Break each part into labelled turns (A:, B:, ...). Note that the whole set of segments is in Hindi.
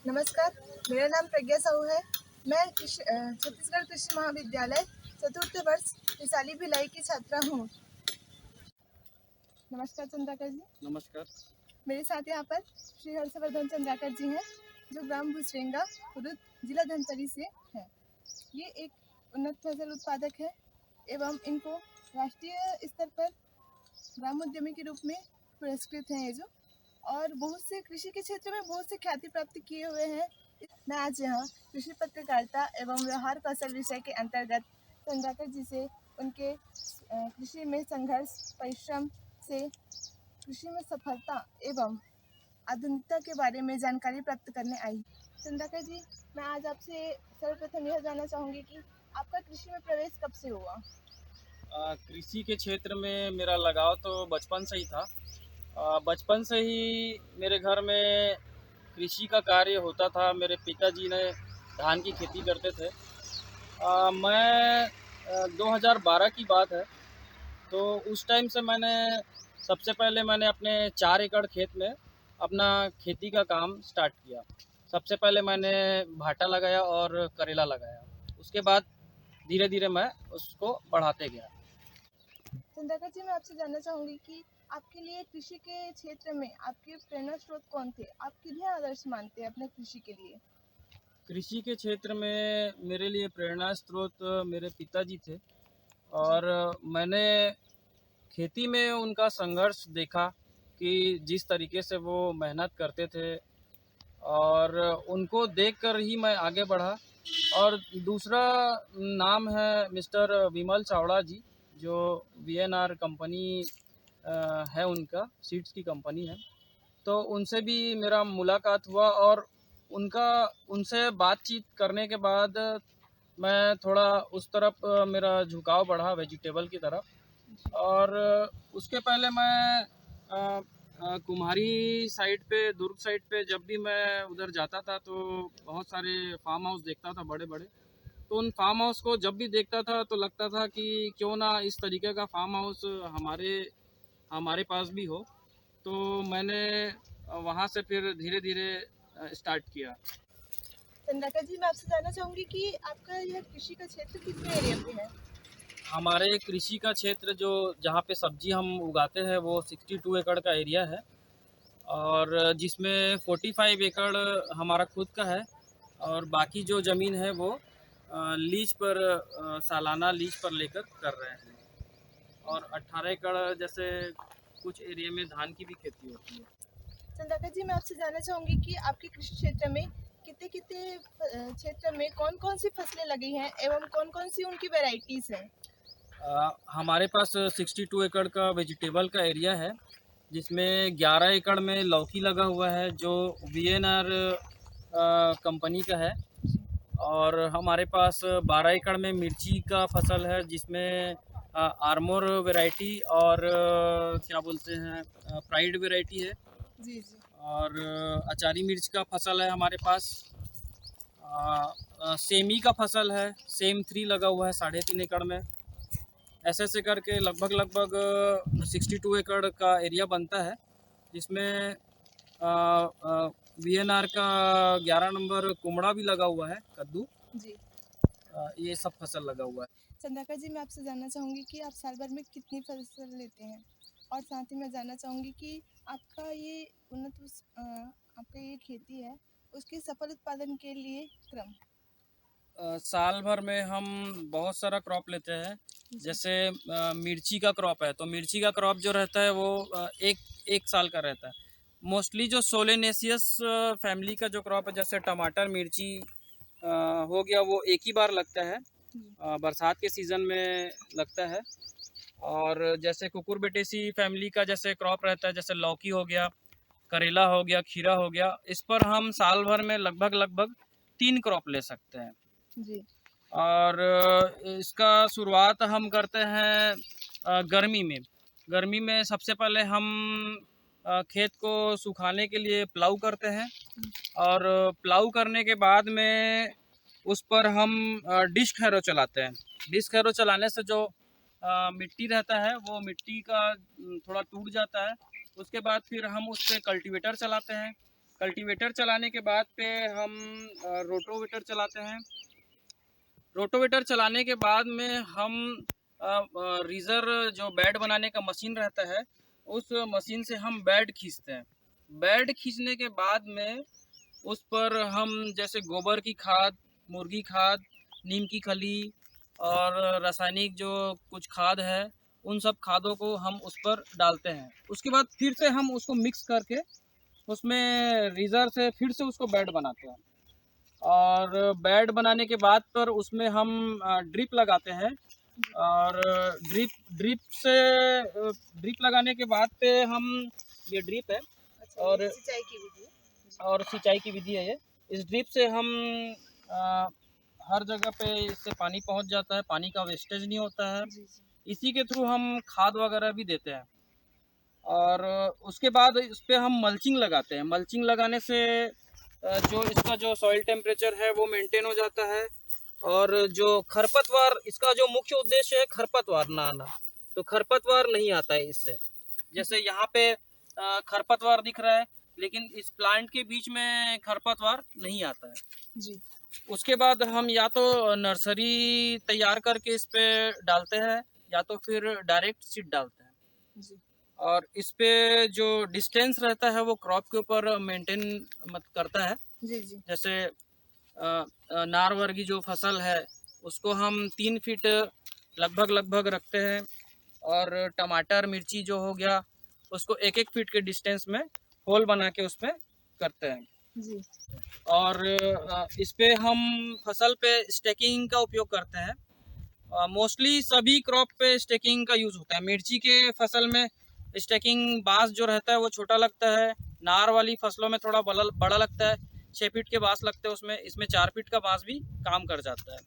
A: नमस्कार, मेरा नाम प्रज्ञा साहू है। मैं छत्तीसगढ़ कृषि महाविद्यालय चतुर्थ वर्ष वैशाली भिलाई की छात्रा हूँ। नमस्कार चंद्राकर जी।
B: नमस्कार।
A: मेरे साथ यहाँ पर श्री हर्षवर्धन चंद्राकर जी हैं, जो ग्राम भुसरेंगा खुर्द जिला धमतरी से है। ये एक उन्नत फसल उत्पादक है एवं इनको राष्ट्रीय स्तर पर ग्राम उद्यमी के रूप में पुरस्कृत हैं ये जो, और बहुत से कृषि के क्षेत्र में बहुत से ख्याति प्राप्त किए हुए हैं। मैं आज यहाँ कृषि पत्रकारिता एवं व्यवहार कौशल विषय के अंतर्गत चंद्राकर जी से उनके कृषि में संघर्ष, परिश्रम से कृषि में सफलता एवं आधुनिकता के बारे में जानकारी प्राप्त करने आई। चंद्राकर जी, मैं आज आपसे सर्वप्रथम यह जानना चाहूँगी कि आपका कृषि में प्रवेश कब से हुआ?
B: कृषि के क्षेत्र में मेरा लगाव तो बचपन से ही था। बचपन से ही मेरे घर में कृषि का कार्य होता था। मेरे पिताजी ने धान की खेती करते थे। मैं 2012 की बात है, तो उस टाइम से सबसे पहले मैंने अपने 4 एकड़ खेत में अपना खेती का काम स्टार्ट किया। सबसे पहले मैंने भाटा लगाया और करेला लगाया। उसके बाद धीरे धीरे मैं उसको बढ़ाते गया।
A: चंद्राकर जी, मैं आपसे जानना चाहूँगी कि आपके लिए कृषि के क्षेत्र में आपके प्रेरणा स्रोत कौन थे? आप किन्हें आदर्श मानते हैं अपने कृषि के लिए?
B: कृषि के क्षेत्र में मेरे लिए प्रेरणा स्रोत मेरे पिताजी थे।
A: जी।
B: और मैंने खेती में उनका संघर्ष देखा कि जिस तरीके से वो मेहनत करते थे, और उनको देखकर ही मैं आगे बढ़ा। और दूसरा नाम है मिस्टर विमल चावड़ा जी, जो वीएनआर कंपनी है, उनका सीड्स की कंपनी है। तो उनसे भी मेरा मुलाकात हुआ, और उनका उनसे बातचीत करने के बाद मैं थोड़ा उस तरफ मेरा झुकाव बढ़ा, वेजिटेबल की तरफ। और उसके पहले मैं कुम्हारी साइड पे, दुर्ग साइड पे जब भी मैं उधर जाता था तो बहुत सारे फार्म हाउस देखता था बड़े बड़े। तो उन फार्म हाउस को जब भी देखता था तो लगता था कि क्यों ना इस तरीके का फार्म हाउस हमारे हमारे पास भी हो। तो मैंने वहाँ से फिर धीरे धीरे स्टार्ट किया।
A: चंद्राकर जी, मैं आपसे जानना चाहूँगी कि आपका यह कृषि का क्षेत्र कितने एरिया पे है?
B: हमारे कृषि का क्षेत्र जो जहाँ पे सब्जी हम उगाते हैं वो 62 एकड़ का एरिया है, और जिसमें 45 एकड़ हमारा खुद का है। और बाकी जो ज़मीन है वो लीज पर, सालाना लीज पर लेकर कर रहे हैं। और 18 एकड़ जैसे कुछ एरिया में धान की भी खेती होती है।
A: चंद्राकर जी, मैं आपसे जानना चाहूँगी कि आपके कृषि क्षेत्र में कितने कितने क्षेत्र में कौन कौन सी फसलें लगी हैं एवं कौन कौन सी उनकी वेराइटीज़ हैं?
B: हमारे पास 62 एकड़ का वेजिटेबल का एरिया है, जिसमें 11 एकड़ में लौकी लगा हुआ है, जो वीएनआर कंपनी का है। और हमारे पास 12 एकड़ में मिर्ची का फसल है, जिसमें आर्मोर वैरायटी और क्या बोलते हैं, प्राइड वैरायटी है।
A: जी जी।
B: और अचारी मिर्च का फसल है हमारे पास। सेमी का फसल है, सेम 3 लगा हुआ है 3.5 एकड़ में। ऐसे ऐसे करके लगभग लगभग 62 एकड़ का एरिया बनता है, जिसमें वीएनआर का 11 नंबर कुमड़ा भी लगा हुआ है, कद्दू।
A: जी।
B: ये सब फसल लगा हुआ है।
A: चंद्राकर जी, मैं आपसे जानना चाहूँगी कि आप साल भर में कितनी फसल लेते हैं? और साथ ही मैं जानना चाहूँगी कि आपका ये आपका ये खेती है, उसके सफल उत्पादन के लिए क्रम?
B: साल भर में हम बहुत सारा क्रॉप लेते हैं। जैसे मिर्ची का क्रॉप है, तो मिर्ची का क्रॉप जो रहता है वो एक एक साल का रहता है। मोस्टली जो सोलेनेसियस फैमिली का जो क्रॉप है, जैसे टमाटर, मिर्ची हो गया, वो एक ही बार लगता है, बरसात के सीज़न में लगता है। और जैसे कुकुरबिटेसी फैमिली का जैसे क्रॉप रहता है, जैसे लौकी हो गया, करेला हो गया, खीरा हो गया, इस पर हम साल भर में लगभग लगभग 3 क्रॉप ले सकते हैं।
A: जी।
B: और इसका शुरुआत हम करते हैं गर्मी में। गर्मी में सबसे पहले हम खेत को सुखाने के लिए प्लाऊ करते हैं। और प्लाऊ करने के बाद में उस पर हम डिस्क हैरो चलाते हैं। डिस्क हैरो चलाने से जो मिट्टी रहता है वो मिट्टी का थोड़ा टूट जाता है। उसके बाद फिर हम उस पर कल्टीवेटर चलाते हैं, कल्टीवेटर चलाने के बाद पे हम रोटोवेटर चलाते हैं। रोटोवेटर चलाने के बाद में हम रीजर जो बेड बनाने का मशीन रहता है, उस मशीन से हम बेड खींचते हैं। बेड खींचने के बाद में उस पर हम जैसे गोबर की खाद, मुर्गी खाद, नीम की खली और रासायनिक जो कुछ खाद है, उन सब खादों को हम उस पर डालते हैं। उसके बाद फिर से हम उसको मिक्स करके उसमें रीजर से फिर से उसको बेड बनाते हैं। और बेड बनाने के बाद पर उसमें हम ड्रिप लगाते हैं। और ड्रिप ड्रिप से ड्रिप लगाने के बाद पे हम, ये ड्रिप है
A: अच्छा,
B: और
A: ये सिंचाई की विधि है।
B: और सिंचाई की विधि है ये। इस ड्रिप से हम अ, हर जगह पे इससे पानी पहुंच जाता है, पानी का वेस्टेज नहीं होता है।
A: जी जी।
B: इसी के थ्रू हम खाद वगैरह भी देते हैं। और उसके बाद इस पे हम मल्चिंग लगाते हैं। मल्चिंग लगाने से जो इसका जो सॉइल टेम्परेचर है वो मेंटेन हो जाता है। और जो खरपतवार, इसका जो मुख्य उद्देश्य है खरपतवार ना आना, तो खरपतवार नहीं आता है इससे। जैसे यहाँ पे खरपतवार दिख रहा है, लेकिन इस प्लांट के बीच में खरपतवार नहीं आता है।
A: जी
B: उसके बाद हम या तो नर्सरी तैयार करके इस पे डालते हैं, या तो फिर डायरेक्ट सीड डालते हैं।
A: जी
B: और इस पे जो डिस्टेंस रहता है वो क्रॉप के ऊपर मेंटेन मत करता है।
A: जी जी।
B: जैसे नार वर्गी जो फसल है उसको हम 3 फीट लगभग लगभग रखते हैं। और टमाटर मिर्ची जो हो गया उसको 1-1 फीट के डिस्टेंस में होल बना के उसमें करते हैं।
A: जी
B: और इस पे हम फसल पे स्टेकिंग का उपयोग करते हैं। मोस्टली सभी क्रॉप पे स्टेकिंग का यूज़ होता है। मिर्ची के फसल में स्टेकिंग बांस जो रहता है वो छोटा लगता है। नार वाली फसलों में थोड़ा बड़ा बड़ा लगता है, 6 फीट के बांस लगते हैं उसमें। इसमें 4 फीट का बांस भी काम कर जाता है।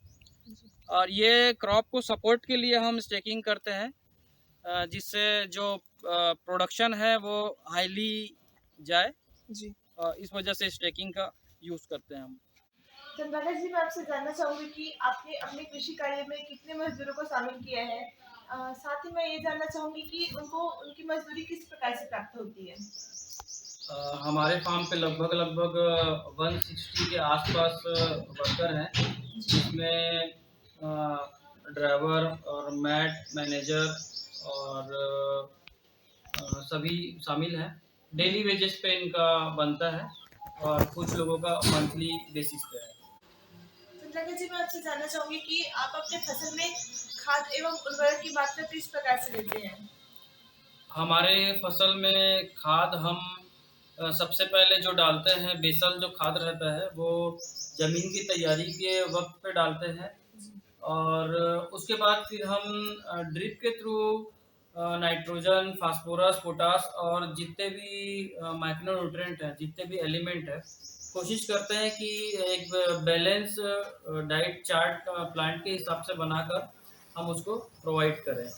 B: और ये क्रॉप को सपोर्ट के लिए हम स्टेकिंग करते हैं, जिससे जो प्रोडक्शन है वो हाईली जाए।
A: जी।
B: इस वजह से स्टेकिंग का यूज़ करते हैं हम।
A: चंद्रकांत जी, मैं आपसे जानना चाहूंगी कि आपने अपने कृषि कार्य में कितने मजदूरों को शामिल किया है। साथ ही मैं ये जानना चाहूंगी कि उनको उनकी मजदूरी किस प्रकार से प्राप्त होती है।
B: हमारे फार्म पे लगभग लगभग 160 के आसपास वर्कर हैं, जिसमें ड्राइवर और मैट मैनेजर और सभी शामिल हैं। डेली वेजेस पे इनका बनता है और कुछ लोगों का मंथली बेसिस पे है।
A: चंद्रकांत जी, मैं आपसे जानना चाहूंगी कि आप अपने फसल में खाद एवं उर्वरक की मात्रा किस प्रकार से देते हैं।
B: हमारे फसल में खाद हम सबसे पहले जो डालते हैं, बेसल जो खाद रहता है वो ज़मीन की तैयारी के वक्त पे डालते हैं। और उसके बाद फिर हम ड्रिप के थ्रू नाइट्रोजन, फास्फोरस, पोटास और जितने भी माइक्रो न्यूट्रिएंट हैं, जितने भी एलिमेंट हैं, कोशिश करते हैं कि एक बैलेंस डाइट चार्ट प्लांट के हिसाब से बनाकर हम उसको प्रोवाइड करें।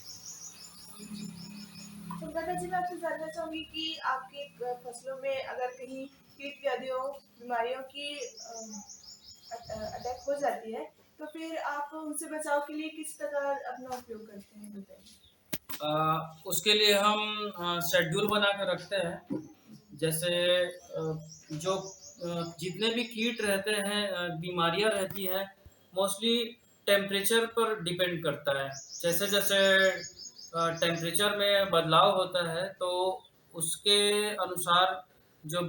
A: चंद्रकांत जी, मैं आपसे जानना चाहूंगी कि आपके फसलों में अगर कहीं कीट व्याधियों बीमारियों की अटैक हो जाती है, तो फिर आप उनसे बचाव के लिए किस प्रकार अपना उपयोग करते हैं, बताइए।
B: उसके लिए हम शेड्यूल बना के रखते हैं। जैसे जो जितने भी कीट रहते हैं, बीमारियां रहती हैं, मोस्टली टेम्परेचर पर डिपेंड करता है। जैसे जैसे टेम्परेचर में बदलाव होता है तो उसके अनुसार जो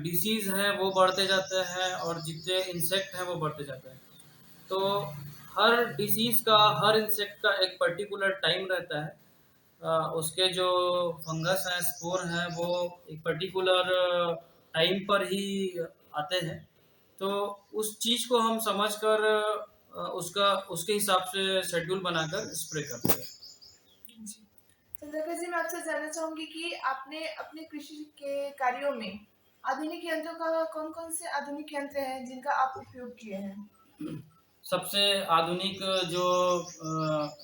B: डिसीज़ हैं वो बढ़ते जाते हैं और जितने इंसेक्ट हैं वो बढ़ते जाते हैं। तो हर डिसीज़ का, हर इंसेक्ट का एक पर्टिकुलर टाइम रहता है। उसके जो फंगस हैं, स्पोर हैं, वो एक पर्टिकुलर टाइम पर ही आते हैं। तो उस चीज़ को हम समझकर उसका उसके हिसाब से शेड्यूल बनाकर स्प्रे करते हैं।
A: चंद्रकांत जी, मैं आपसे जानना चाहूंगी कि आपने अपने कृषि के कार्यों में आधुनिक यंत्रों का कौन कौन से आधुनिक यंत्र हैं जिनका आप उपयोग किए हैं।
B: सबसे आधुनिक जो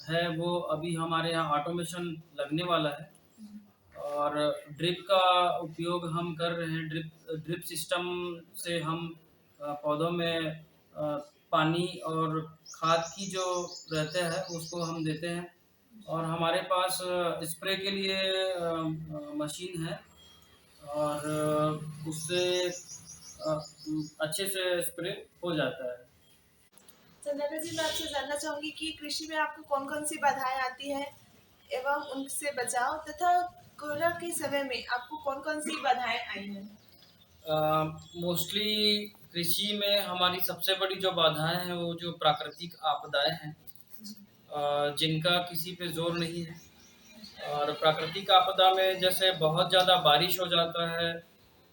B: है वो अभी हमारे यहाँ ऑटोमेशन लगने वाला है। और ड्रिप का उपयोग हम कर रहे हैं। ड्रिप ड्रिप सिस्टम से हम पौधों में पानी और खाद की जो रहते हैं उसको हम देते हैं। और हमारे पास स्प्रे के लिए मशीन है। और उससे अच्छे से स्प्रे हो जाता है।
A: चंद्रका जी, मैं आपसे जानना चाहूंगी कि कृषि में आपको कौन कौन सी बाधाएं आती हैं एवं उनसे बचाव, तथा कोरोना के समय में आपको कौन कौन सी बाधाएं आई हैं।
B: मोस्टली कृषि में हमारी सबसे बड़ी जो बाधाएं हैं वो जो प्राकृतिक आपदाएं हैं, जिनका किसी पे जोर नहीं है। और प्राकृतिक आपदा में जैसे बहुत ज़्यादा बारिश हो जाता है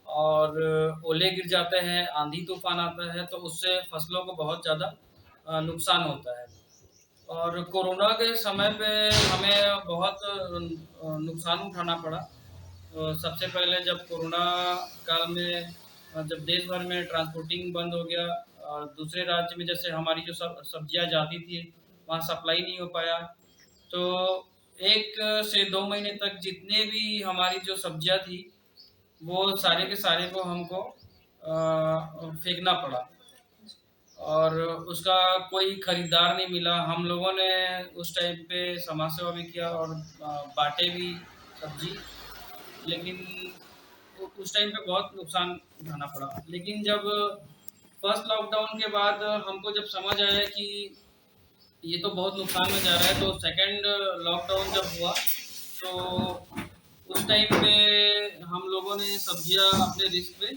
B: और ओले गिर जाते हैं, आंधी तूफान आता है, तो उससे फसलों को बहुत ज़्यादा नुकसान होता है। और कोरोना के समय पे हमें बहुत नुकसान उठाना पड़ा। सबसे पहले जब कोरोना काल में जब देश भर में ट्रांसपोर्टिंग बंद हो गया और दूसरे राज्य में जैसे हमारी जो सब्जियां जाती थी वहाँ सप्लाई नहीं हो पाया, तो 1 से 2 महीने तक जितने भी हमारी जो सब्जियां थी वो सारे के सारे को हमको फेंकना पड़ा और उसका कोई खरीदार नहीं मिला। हम लोगों ने उस टाइम पे समाज सेवा भी किया और बाँटे भी सब्जी, लेकिन उस टाइम पे बहुत नुकसान उठाना पड़ा। लेकिन जब फर्स्ट लॉकडाउन के बाद हमको जब समझ आया कि ये तो बहुत नुकसान में जा रहा है, तो सेकंड लॉकडाउन जब हुआ तो उस टाइम पे हम लोगों ने सब्जियां अपने रिस्क पे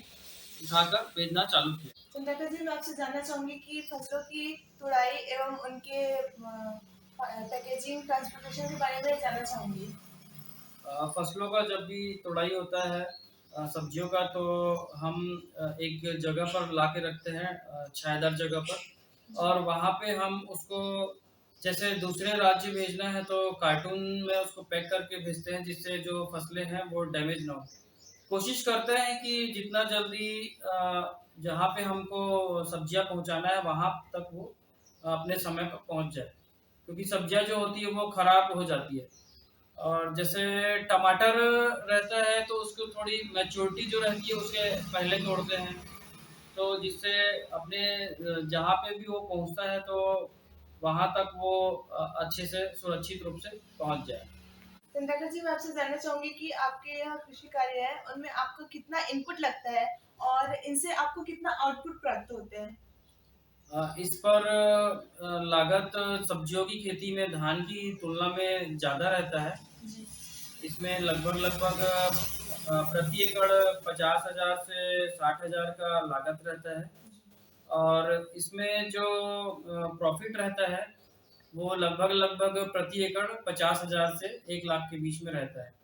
B: उठाकर बेचना चालू किया।
A: चंद्रका जी, मैं आपसे जानना चाहूंगी कि फसलों की तुड़ाई एवं उनके पैकेजिंग ट्रांसपोर्टेशन के बारे में जानना चाहूंगी।
B: फसलों का जब भी तुड़ाई होता है सब्जियों का, तो हम एक जगह पर ला के रखते हैं, छायादार जगह पर, और वहाँ पे हम उसको जैसे दूसरे राज्य भेजना है तो कार्टून में उसको पैक करके भेजते हैं, जिससे जो फसलें हैं वो डैमेज ना हो। कोशिश करते हैं कि जितना जल्दी जहाँ पे हमको सब्जियां पहुँचाना है वहाँ तक वो अपने समय पर पहुँच जाए, क्योंकि सब्जियां जो होती है वो खराब हो जाती है। और जैसे टमाटर रहता है तो उसको थोड़ी मैच्योरिटी जो रहती है उसके पहले तोड़ते हैं, तो जिससे अपने जहाँ पे भी वो पहुँचता है तो वहाँ तक वो अच्छे से सुरक्षित रूप से पहुँच जाए।
A: चंद्रका जी, मैं आपसे जानना चाहूंगी कि आपके यहाँ कृषि कार्य है उनमें आपको कितना इनपुट लगता है और इनसे आपको कितना आउटपुट प्राप्त होते हैं।
B: इस पर लागत सब्जियों की खेती में धान की तुलना में ज़्यादा रहता है। इसमें लगभग लगभग प्रति एकड़ 50,000 से 60,000 का लागत रहता है और इसमें जो प्रॉफिट रहता है वो लगभग लगभग प्रति एकड़ 50,000 से 1 लाख के बीच में रहता है।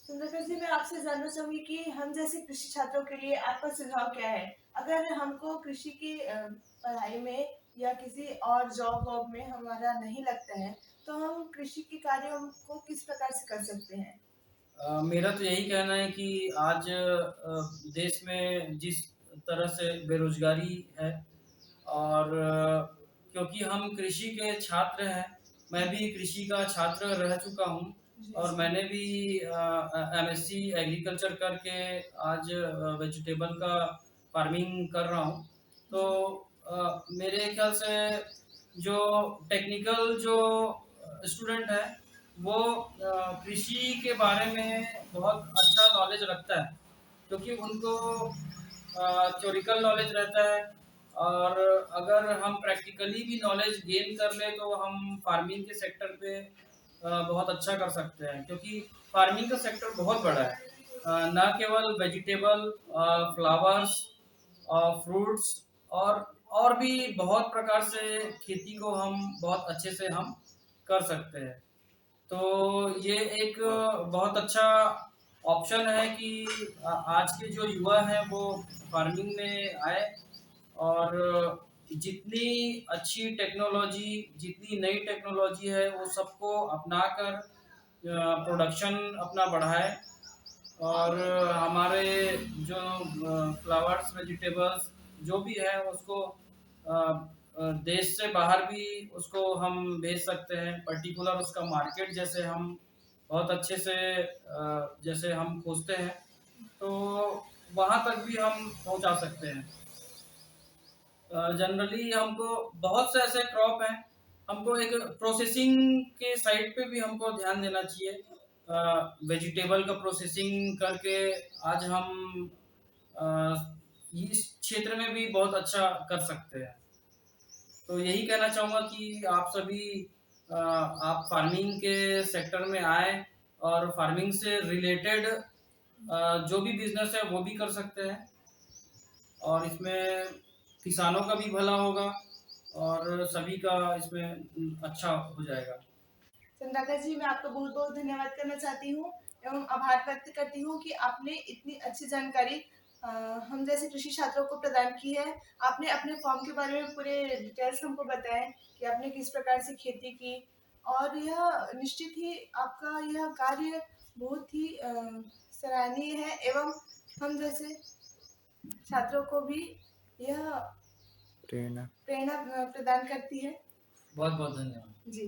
A: सुंदरकर जी, मैं आपसे जानना चाहूंगी कि हम जैसे कृषि छात्रों के लिए आपका सुझाव क्या है। अगर हमको कृषि की पढ़ाई में या किसी और जॉब वॉब में हमारा नहीं लगता है, तो हम कृषि के कार्यों को किस प्रकार से कर सकते हैं।
B: मेरा तो यही कहना है कि आज देश में जिस तरह से बेरोजगारी है और क्योंकि हम कृषि के छात्र हैं, मैं भी कृषि का छात्र रह चुका हूँ और मैंने भी एमएससी एग्रीकल्चर करके आज वेजिटेबल का फार्मिंग कर रहा हूँ। तो मेरे ख्याल से जो टेक्निकल जो स्टूडेंट है वो कृषि के बारे में बहुत अच्छा नॉलेज रखता है, क्योंकि उनको थ्योरिकल नॉलेज रहता है और अगर हम प्रैक्टिकली भी नॉलेज गेन कर ले तो हम फार्मिंग के सेक्टर पे बहुत अच्छा कर सकते हैं, क्योंकि फार्मिंग का सेक्टर बहुत बड़ा है। ना केवल वेजिटेबल, फ्लावर्स, फ्रूट्स और भी बहुत प्रकार से खेती को हम बहुत अच्छे से हम कर सकते हैं। तो ये एक बहुत अच्छा ऑप्शन है कि आज के जो युवा हैं वो फार्मिंग में आए और जितनी अच्छी टेक्नोलॉजी, जितनी नई टेक्नोलॉजी है वो सबको अपनाकर प्रोडक्शन अपना बढ़ाए और हमारे जो फ्लावर्स, वेजिटेबल्स जो भी है उसको देश से बाहर भी उसको हम भेज सकते हैं। पर्टिकुलर उसका मार्केट जैसे हम बहुत अच्छे से जैसे हम खोजते हैं तो वहाँ तक भी हम पहुँचा सकते हैं। जनरली हमको बहुत से ऐसे क्रॉप हैं, हमको एक प्रोसेसिंग के साइड पे भी हमको ध्यान देना चाहिए वेजिटेबल का प्रोसेसिंग करके आज हम अ, इस क्षेत्र में भी बहुत अच्छा कर सकते हैं। तो यही कहना चाहूँगा कि आप सभी आप फार्मिंग के सेक्टर में आएँ और फार्मिंग से रिलेटेड जो भी बिज़नेस है वो भी कर सकते हैं और इसमें किसानों का भी भला होगा और सभी का इसमें अच्छा हो जाएगा।
A: चंद्राकर जी, मैं आपका बहुत बहुत धन्यवाद करना चाहती हूँ एवं आभार व्यक्त करती हूँ कि आपने इतनी अच्छी जानकारी हम जैसे कृषि छात्रों को प्रदान की है। आपने अपने फॉर्म के बारे में पूरे डिटेल्स हमको बताए कि आपने किस प्रकार से खेती की और यह निश्चित ही आपका यह कार्य बहुत ही सराहनीय है एवं हम जैसे छात्रों को भी यह
C: प्रेरणा
A: प्रेरणा प्रदान करती है।
B: बहुत बहुत धन्यवाद।
A: जी।